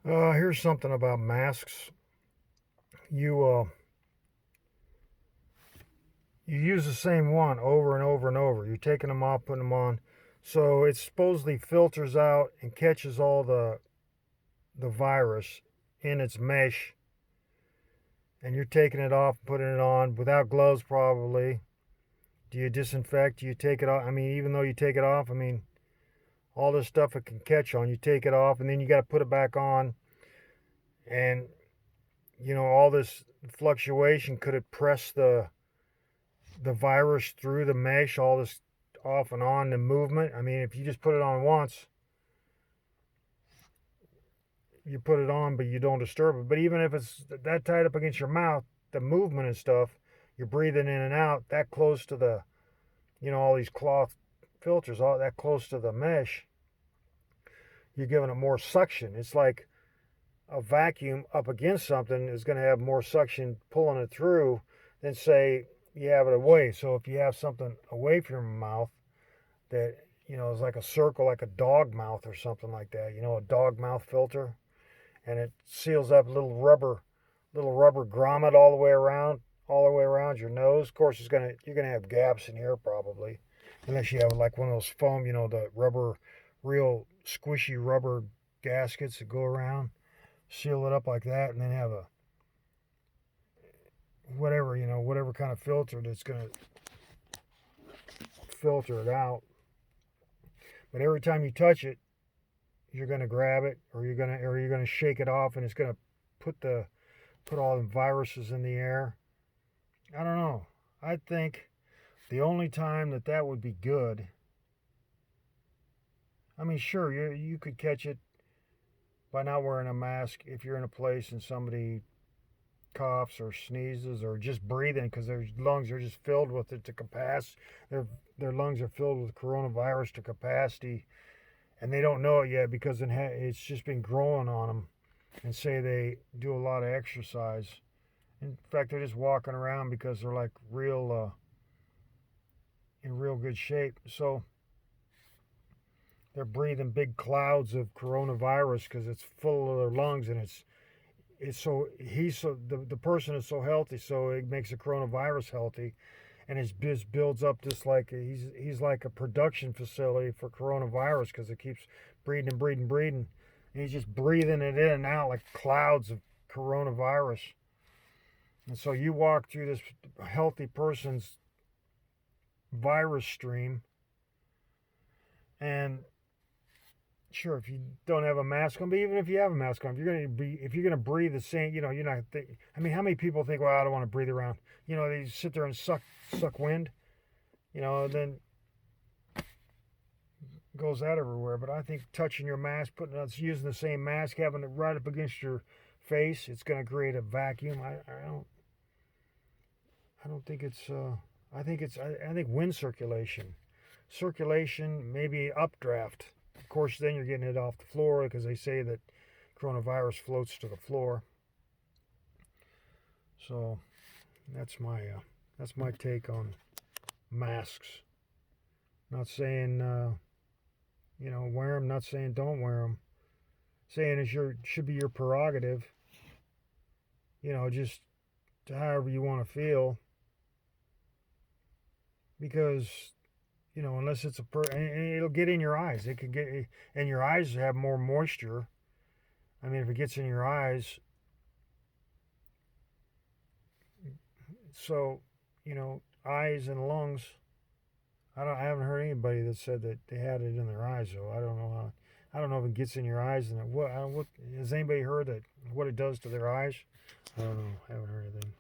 Here's something about masks. You you use the same one over and over and over. You're taking them off, putting them on, so it supposedly filters out and catches all the virus in its mesh. And you're taking it off, putting it on without gloves, probably. Do you disinfect? Do you take it off? I mean, even though you take it off, I mean, all this stuff it can catch on. You take it off, and then you got to put it back on, and all this fluctuation, could it press the virus through the mesh, all this off and on, the movement? I mean, if you just put it on once, you put it on, but you don't disturb it. But even if it's that tight up against your mouth, the movement and stuff, you're breathing in and out that close to all these cloth filters, all that close to the mesh, you're giving it more suction. It's like a vacuum up against something is going to have more suction pulling it through than, say, you have it away. So if you have something away from your mouth that is like a circle, like a dog mouth or something like that, a dog mouth filter, and it seals up little rubber grommet all the way around your nose. Of course, you're gonna have gaps in here probably, unless you have like one of those foam, the rubber, real squishy rubber gaskets that go around, seal it up like that, and then have a whatever kind of filter that's gonna filter it out. But every time you touch it, you're gonna grab it, or you're gonna shake it off, and it's gonna put all the viruses in the air. I don't know. I think the only time that would be good. I mean, sure, you could catch it by not wearing a mask if you're in a place and somebody coughs or sneezes or just breathing, because their lungs are just filled with it to capacity. Their lungs are filled with coronavirus to capacity, and they don't know it yet because it's just been growing on them. And say they do a lot of exercise. In fact, they're just walking around because they're like in real good shape. So they're breathing big clouds of coronavirus because it's full of their lungs, and the person is so healthy, so it makes the coronavirus healthy, and it just builds up this, like he's like a production facility for coronavirus, because it keeps breeding and breeding and breeding, and he's just breathing it in and out like clouds of coronavirus. And so you walk through this healthy person's virus stream, and sure, if you don't have a mask on, but even if you have a mask on, if you're gonna breathe the same, you're not. I mean, how many people think, well, I don't want to breathe around? They sit there and suck wind. Then goes out everywhere. But I think touching your mask, using the same mask, having it right up against your face, it's gonna create a vacuum. I don't think it's. I think wind circulation, maybe updraft. Of course, then you're getting it off the floor, because they say that coronavirus floats to the floor. So that's my take on masks. Not saying wear them. Not saying don't wear them. Saying should be your prerogative. Just however you want to feel, because unless it's and it'll get in your eyes. It could get, and your eyes have more moisture. I mean, if it gets in your eyes, so eyes and lungs. I haven't heard anybody that said that they had it in their eyes, though. I don't know how. I don't know if it gets in your eyes, and what has anybody heard that what it does to their eyes? I don't know. I haven't heard anything.